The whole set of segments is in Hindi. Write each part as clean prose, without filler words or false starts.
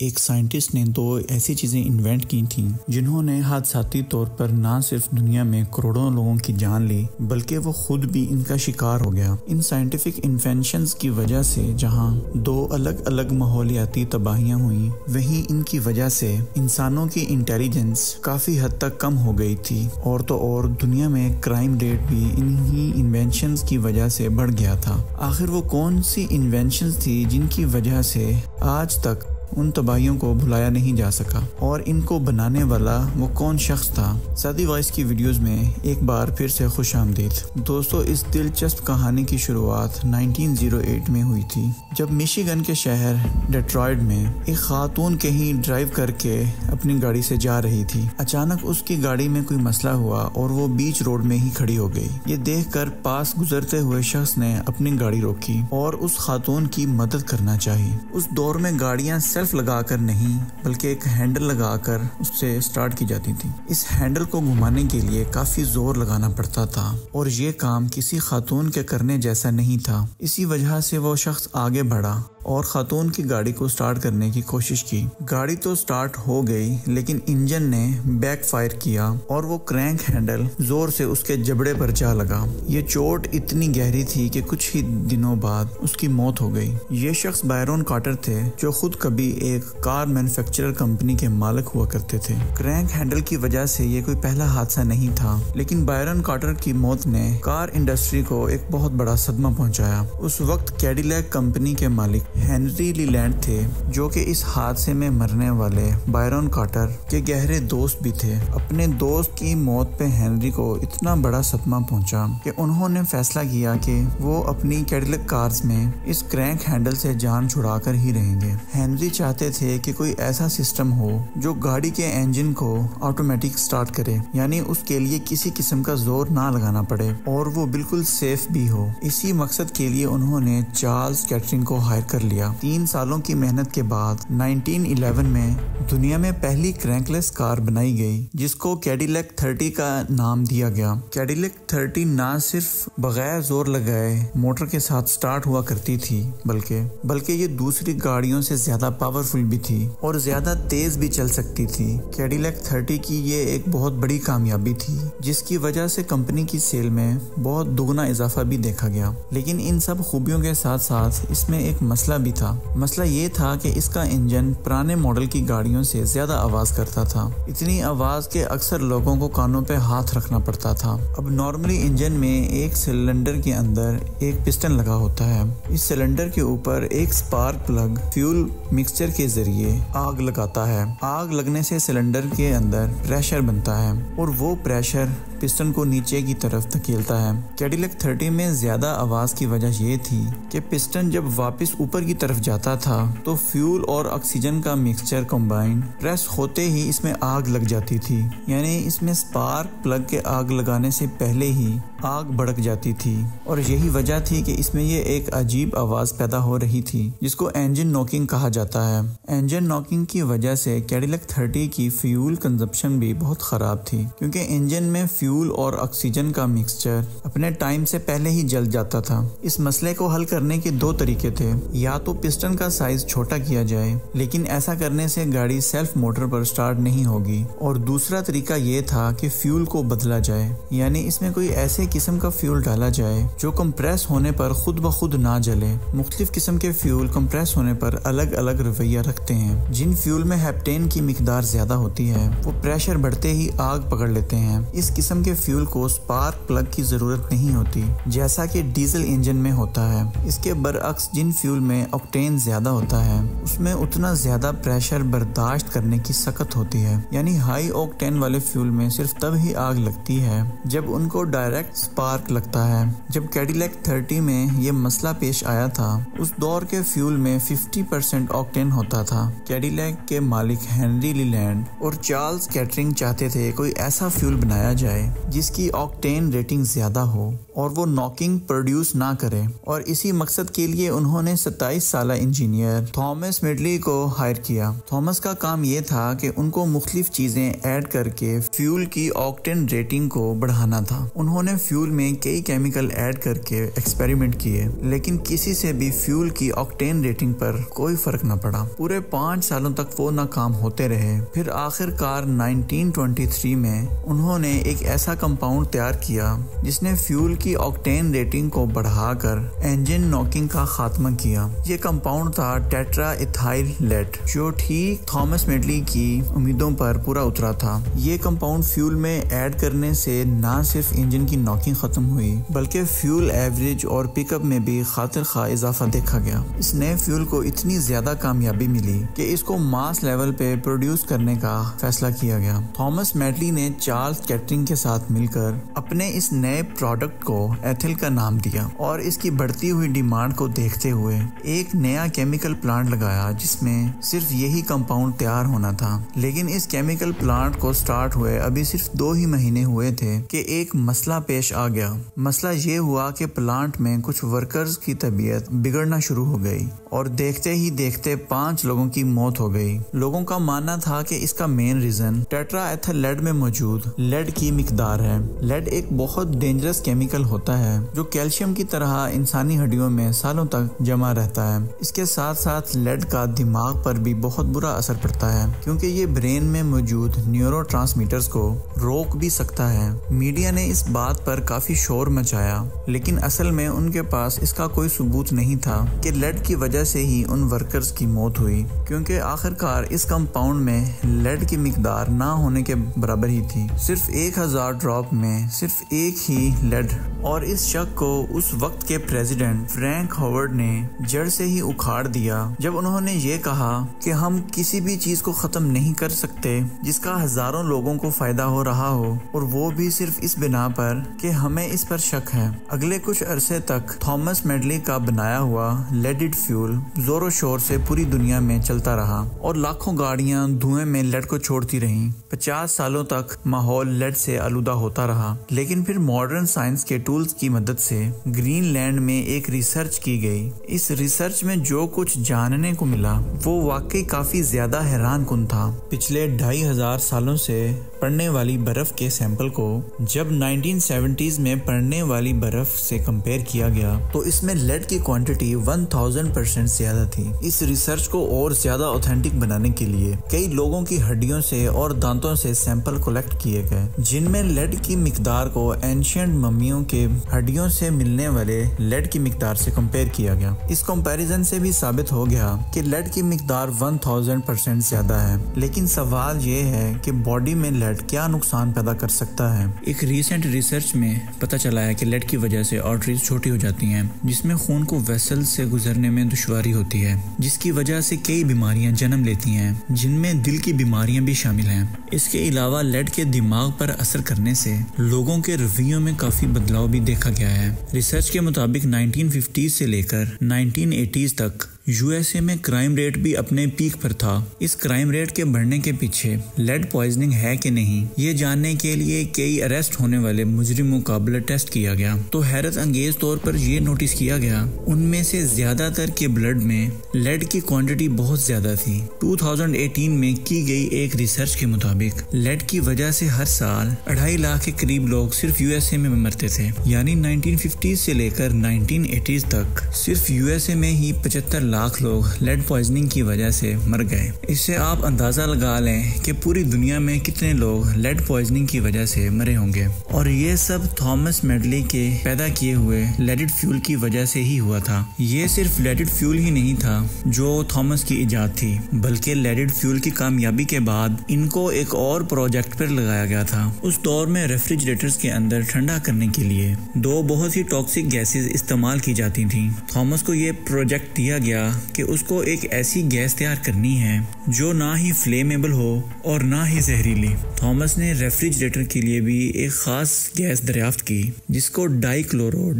एक साइंटिस्ट ने दो ऐसी चीजें इन्वेंट की थी जिन्होंने हादसाती तौर पर ना सिर्फ दुनिया में करोड़ों लोगों की जान ली बल्कि वो खुद भी इनका शिकार हो गया। इन साइंटिफिक इन्वेंशंस की वजह से जहां दो अलग अलग माहौलियाती तबाहियां हुई, वहीं इनकी वजह से इंसानों की इंटेलिजेंस काफी हद तक कम हो गई थी और तो और दुनिया में क्राइम रेट भी इन्हीं इन्वेंशंस की वजह से बढ़ गया था। आखिर वो कौन सी इन्वेंशंस थी जिनकी वजह से आज तक उन तबाहियों को भुलाया नहीं जा सका और इनको बनाने वाला वो कौन शख्स था? सादी वॉइस की वीडियोस में एक बार फिर से खुश आमदीद। दोस्तों, इस दिलचस्प कहानी की शुरुआत 1908 में हुई थी जब मिशिगन के शहर डेट्रॉयट में एक खातून कहीं ड्राइव करके अपनी गाड़ी से जा रही थी। अचानक उसकी गाड़ी में कोई मसला हुआ और वो बीच रोड में ही खड़ी हो गई। ये देखकर पास गुजरते हुए शख्स ने अपनी गाड़ी रोकी और उस खातून की मदद करना चाहिए। उस दौर में गाड़ियां लगाकर नहीं बल्कि एक हैंडल लगाकर उससे स्टार्ट की जाती थी। इस हैंडल को घुमाने के लिए काफी जोर लगाना पड़ता था और ये काम किसी खातून के करने जैसा नहीं था। इसी वजह से वो शख्स आगे बढ़ा और खातून की गाड़ी को स्टार्ट करने की कोशिश की। गाड़ी तो स्टार्ट हो गई लेकिन इंजन ने बैक फायर किया और वो क्रैंक हैंडल जोर से उसके जबड़े पर जा लगा। ये चोट इतनी गहरी थी कि कुछ ही दिनों बाद उसकी मौत हो गई। ये शख्स बायरन कार्टर थे जो खुद कभी एक कार मैन्युफैक्चरर कंपनी के मालिक हुआ करते थे। क्रैंक हैंडल की वजह से ये कोई पहला हादसा नहीं था, लेकिन बायरन कार्टर की मौत ने कार इंडस्ट्री को एक बहुत बड़ा सदमा पहुंचाया। उस वक्त कैडिलैक कंपनी के मालिक हेनरी लीलैंड थे जो कि इस हादसे में मरने वाले बायरन कार्टर के गहरे दोस्त भी थे। अपने दोस्त की मौत पे हेनरी को इतना बड़ा सदमा पहुंचा कि उन्होंने फैसला किया कि वो अपनी कैडिलैक कार्स में इस क्रैंक हैंडल से जान छुड़ाकर ही रहेंगे। हेनरी चाहते थे कि कोई ऐसा सिस्टम हो जो गाड़ी के इंजन को ऑटोमेटिक स्टार्ट करे, यानी उसके लिए किसी किस्म का जोर ना लगाना पड़े और वो बिल्कुल सेफ भी हो। इसी मकसद के लिए उन्होंने चार्ल्स कैटरिंग को हायर कर लिया। 3 सालों की मेहनत के बाद 1911 में दुनिया में पहली क्रैंकलेस कार बनाई गई जिसको कैडिलैक 30 का नाम दिया गया। कैडिलैक 30 ना सिर्फ बगैर जोर लगाए मोटर के साथ स्टार्ट हुआ करती थी बल्कि ये दूसरी गाड़ियों से ज्यादा पावरफुल भी थी और ज्यादा तेज भी चल सकती थी। कैडिलैक 30 की ये एक बहुत बड़ी कामयाबी थी जिसकी वजह से कंपनी की सेल में बहुत दुगना इजाफा भी देखा गया। लेकिन इन सब खूबियों के साथ साथ इसमें एक मसला भी था। मसला ये था कि इसका इंजन पुराने मॉडल की गाड़ियों से ज्यादा आवाज करता था। इतनी आवाज के अक्सर लोगों को कानों पे हाथ रखना पड़ता था। अब नॉर्मली इंजन में एक सिलेंडर के अंदर एक पिस्टन लगा होता है। इस सिलेंडर के ऊपर एक स्पार्क प्लग फ्यूल मिक्सचर के जरिए आग लगाता है। आग लगने से सिलेंडर के अंदर प्रेशर बनता है और वो प्रेशर पिस्टन को नीचे की तरफ धकेलता है। कैडिलैक 30 में ज्यादा आवाज की वजह ये थी कि पिस्टन जब वापस ऊपर की तरफ जाता था तो फ्यूल और ऑक्सीजन का मिक्सचर कंबाइन प्रेस होते ही इसमें आग लग जाती थी, यानी इसमें स्पार्क प्लग के आग लगाने से पहले ही आग भड़क जाती थी और यही वजह थी कि इसमें ये एक अजीब आवाज पैदा हो रही थी जिसको इंजन नॉकिंग कहा जाता है। इंजन नॉकिंग की वजह से कैडिलैक 30 की फ्यूल कंजप्शन भी बहुत खराब थी क्योंकि इंजन में फ्यूल और ऑक्सीजन का मिक्सचर अपने टाइम से पहले ही जल जाता था। इस मसले को हल करने के 2 तरीके थे। या तो पिस्टन का साइज छोटा किया जाए, लेकिन ऐसा करने से गाड़ी सेल्फ मोटर पर स्टार्ट नहीं होगी, और दूसरा तरीका ये था कि फ्यूल को बदला जाए, यानी इसमें कोई ऐसे किस्म का फ्यूल डाला जाए जो कंप्रेस होने पर खुद ब खुद ना जले। मुख्तलिफ किस्म के फ्यूल कंप्रेस होने पर अलग अलग रवैया रखते हैं। जिन फ्यूल में हेप्टेन की मिकदार ज्यादा होती है वो प्रेशर बढ़ते ही आग पकड़ लेते हैं। इस किस्म के फ्यूल को स्पार्क प्लग की जरूरत नहीं होती जैसा कि डीजल इंजन में होता है। इसके बरअक्स जिन फ्यूल में ऑक्टेन ज्यादा होता है उसमें उतना ज्यादा प्रेशर बर्दाश्त करने की सकत होती है, यानी हाई ऑक्टेन वाले फ्यूल में सिर्फ तब ही आग लगती है जब उनको डायरेक्ट स्पार्क लगता है। जब कैडिलैक 30 में ये मसला पेश आया था उस दौर के फ्यूल में 50% ऑक्टेन होता था। कैडिलैक के मालिक हेनरी लीलैंड और चार्ल्स कैटरिंग चाहते थे कोई ऐसा फ्यूल बनाया जाए जिसकी ऑक्टेन रेटिंग ज्यादा हो और वो नॉकिंग प्रोड्यूस ना करे, और इसी मकसद के लिए उन्होंने 27 साला इंजीनियर थॉमस मिडली को हायर किया। थॉमस का काम ये था कि उनको मुख्तलिफ चीजें ऐड करके फ्यूल की ऑक्टेन रेटिंग को बढ़ाना था। उन्होंने फ्यूल में कई केमिकल ऐड करके एक्सपेरिमेंट किए, लेकिन किसी से भी फ्यूल की ऑक्टेन रेटिंग पर कोई फर्क न पड़ा। पूरे 5 सालों तक वो नाकाम होते रहे। फिर आखिरकार 1923 में उन्होंने एक ऐसा कंपाउंड तैयार किया जिसने फ्यूल की ऑक्टेन रेटिंग को बढ़ाकर इंजन नॉकिंग का खात्मा किया। ये कंपाउंड था टेट्रा इथाइल लेड, जो ठीक थॉमस मेडली की उम्मीदों पर पूरा उतरा था। ये कंपाउंड फ्यूल में ऐड करने से न सिर्फ इंजन की नॉकिंग खत्म हुई, बल्कि फ्यूल एवरेज और पिकअप में भी खातिर खा इजाफा देखा गया। इस नए फ्यूल को इतनी ज्यादा कामयाबी मिली कि इसको मास लेवल पे प्रोड्यूस करने का फैसला किया गया। थॉमस मेडली ने चार्ल्स कैटरिंग के साथ मिलकर अपने इस नए प्रोडक्ट को एथिल का नाम दिया और इसकी बढ़ती हुई डिमांड को देखते हुए एक नया केमिकल प्लांट लगाया जिसमें सिर्फ यही कंपाउंड तैयार होना था। लेकिन इस केमिकल प्लांट को स्टार्ट हुए अभी सिर्फ 2 ही महीने हुए थे कि एक मसला पेश आ गया। मसला ये हुआ कि प्लांट में कुछ वर्कर्स की तबीयत बिगड़ना शुरू हो गई और देखते ही देखते 5 लोगों की मौत हो गई। लोगों का मानना था कि इसका main reason tetra ethyl lead में मौजूद लेड की मिकदार है। लेड एक बहुत डेंजरस केमिकल होता है जो कैल्शियम की तरह इंसानी हड्डियों में सालों तक जमा रहता है। इसके साथ साथ लेड का दिमाग पर भी बहुत बुरा असर पड़ता है क्योंकि ये ब्रेन में मौजूद न्यूरोट्रांसमीटर्स को रोक भी सकता है। मीडिया ने इस बात पर काफी शोर मचाया, लेकिन असल में उनके पास इसका कोई सबूत नहीं था कि लेड की वजह से ही उन वर्कर्स की मौत हुई, क्योंकि आखिरकार इस कंपाउंड में लेड की मिकदार ना होने के बराबर ही थी। सिर्फ 1000 ड्रॉप में सिर्फ एक ही लेड। और इस शक को उस वक्त के प्रेसिडेंट फ्रैंक हॉवर्ड ने जड़ से ही उखाड़ दिया जब उन्होंने ये कहा कि हम किसी भी चीज को खत्म नहीं कर सकते जिसका हजारों लोगों को फायदा हो रहा हो, और वो भी सिर्फ इस बिना पर कि हमें इस पर शक है। अगले कुछ अरसे तक थॉमस मेडली का बनाया हुआ लेडेड फ्यूल जोरों शोर से पूरी दुनिया में चलता रहा और लाखों गाड़ियां धुएं में लेड को छोड़ती रहीं। 50 सालों तक माहौल लेड से आलूदा होता रहा। लेकिन फिर मॉडर्न साइंस के टूल्स की मदद से ग्रीनलैंड में एक रिसर्च की गई। इस रिसर्च में जो कुछ जानने को मिला वो वाकई काफी ज्यादा हैरान कुन था। पिछले 2500 सालों से पड़ने वाली बर्फ के सैंपल को जब 1970s में पड़ने वाली बर्फ से कंपेयर किया गया तो इसमें लेड की क्वांटिटी 1000% ज्यादा थी। इस रिसर्च को और ज्यादा ऑथेंटिक बनाने के लिए कई लोगों की हड्डियों से और दांतों से सैंपल कलेक्ट किए गए, जिनमें लेड की मिकदार को एंशिएंट मम्मियों के हड्डियों से मिलने वाले लेड की मिकदार से कंपेयर किया गया। इस कंपैरिजन से भी साबित हो गया कि लेड की मिकदार 1000% ज्यादा है। लेकिन सवाल ये है कि बॉडी में लेड क्या नुकसान पैदा कर सकता है। एक रीसेंट रिसर्च में पता चला है कि लेड की वजह से आर्टरीज छोटी हो जाती हैं, जिसमें खून को वेसल से गुजरने में दुश्वारी होती है, जिसकी वजह से कई बीमारियां जन्म लेती हैं, जिनमें दिल की बीमारियां भी शामिल हैं। इसके अलावा लेड के दिमाग पर असर करने से लोगों के रवैयों में काफी बदलाव भी देखा गया है। रिसर्च के मुताबिक 1950 से लेकर 1980s तक यूएसए में क्राइम रेट भी अपने पीक पर था। इस क्राइम रेट के बढ़ने के पीछे लेड पॉइजनिंग है कि नहीं, ये जानने के लिए कई अरेस्ट होने वाले मुजरिमों का ब्लड टेस्ट किया गया तो हैरत अंगेज तौर पर यह नोटिस किया गया उनमें से ज्यादातर के ब्लड में लेड की क्वांटिटी बहुत ज्यादा थी। 2018 में की गई एक रिसर्च के मुताबिक लेड की वजह से हर साल 2.5 लाख के करीब लोग सिर्फ यूएसए में मरते थे। यानी 1950 से लेकर 1980s तक सिर्फ यूएसए में ही 75 लाख लोग लेड पॉइजनिंग की वजह से मर गए। इससे आप अंदाजा लगा लें कि पूरी दुनिया में कितने लोग लेड पॉइजनिंग की वजह से मरे होंगे। और ये सब थॉमस मेडली के पैदा किए हुए लेडेड फ्यूल की वजह से ही हुआ था। ये सिर्फ लेडेड फ्यूल ही नहीं था जो थॉमस की इजाद थी, बल्कि लेडेड फ्यूल की कामयाबी के बाद इनको एक और प्रोजेक्ट पर लगाया गया था। उस दौर में रेफ्रिजरेटर्स के अंदर ठंडा करने के लिए 2 बहुत ही टॉक्सिक गैसेस इस्तेमाल की जाती थी। थॉमस को ये प्रोजेक्ट दिया गया कि उसको एक ऐसी गैस तैयार करनी है जो ना ही फ्लेमेबल हो और ना ही जहरीली। थॉमस ने रेफ्रिजरेटर के लिए भी एक खास गैस दरियाफ्त की जिसको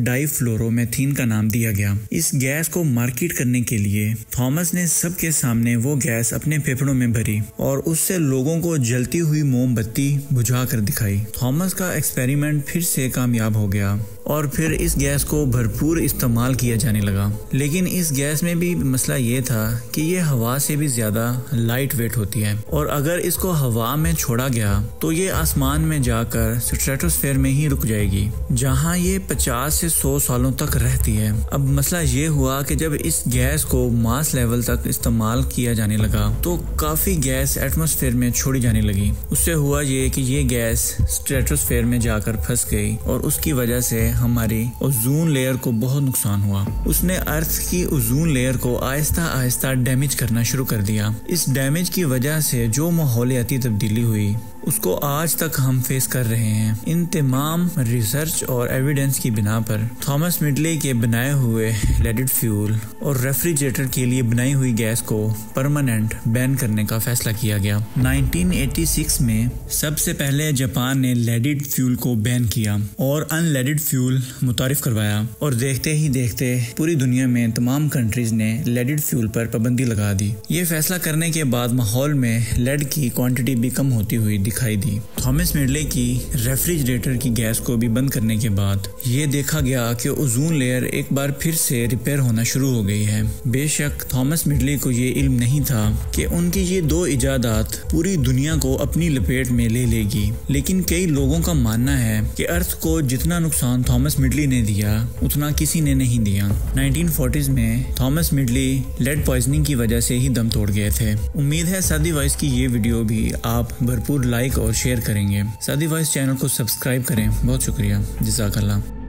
डाइफ्लोरोमेथीन का नाम दिया गया। इस गैस को मार्केट करने के लिए थॉमस ने सबके सामने वो गैस अपने फेफड़ों में भरी और उससे लोगों को जलती हुई मोमबत्ती बुझा कर दिखाई। थॉमस का एक्सपेरिमेंट फिर से कामयाब हो गया और फिर इस गैस को भरपूर इस्तेमाल किया जाने लगा। लेकिन इस गैस में भी मसला ये था कि ये हवा से भी ज़्यादा लाइट वेट होती है और अगर इसको हवा में छोड़ा गया तो ये आसमान में जाकर स्ट्रेटोस्फेयर में ही रुक जाएगी, जहां ये 50 से 100 सालों तक रहती है। अब मसला ये हुआ कि जब इस गैस को मास लेवल तक इस्तेमाल किया जाने लगा तो काफ़ी गैस एटमॉस्फेयर में छोड़ी जाने लगी। उससे हुआ ये कि ये गैस स्ट्रेटोस्फेयर में जाकर फंस गई और उसकी वजह से हमारी ओजोन लेयर को बहुत नुकसान हुआ। उसने अर्थ की ओजोन लेयर को आहिस्ता आहिस्ता डैमेज करना शुरू कर दिया। इस डैमेज की वजह से जो माहौलियाती तब्दीली हुई उसको आज तक हम फेस कर रहे हैं। इन तमाम रिसर्च और एविडेंस की बिना पर थॉमस मिडले के बनाए हुए लेडेड फ्यूल और रेफ्रिजरेटर के लिए बनाई हुई गैस को परमानेंट बैन करने का फैसला किया गया। 1986 में सबसे पहले जापान ने लेडेड फ्यूल को बैन किया और अनलेडेड फ्यूल मुतारिफ करवाया और देखते ही देखते पूरी दुनिया में तमाम कंट्रीज ने लेडेड फ्यूल पर पाबंदी लगा दी। ये फैसला करने के बाद माहौल में लेड की क्वांटिटी भी कम होती हुई दिखाई दी। थॉमस मिडले की रेफ्रिजरेटर की गैस को भी बंद करने के बाद ये देखा गया कि ओजोन लेयर एक बार फिर से रिपेयर होना शुरू हो गई है। बेशक थॉमस मिडले को ये इल्म नहीं था कि उनकी ये दो इजादात पूरी दुनिया को अपनी लपेट में ले लेगी, लेकिन कई लोगों का मानना है कि अर्थ को जितना नुकसान थॉमस मिडले ने दिया उतना किसी ने नहीं दिया। 1940s में थॉमस मिडले लेड पॉइजनिंग की वजह से ही दम तोड़ गए थे। उम्मीद है सादी वॉइस की ये वीडियो भी आप भरपूर लाइक और शेयर करेंगे। सादी वॉइस चैनल को सब्सक्राइब करें। बहुत शुक्रिया। जज़ाकल्लाह।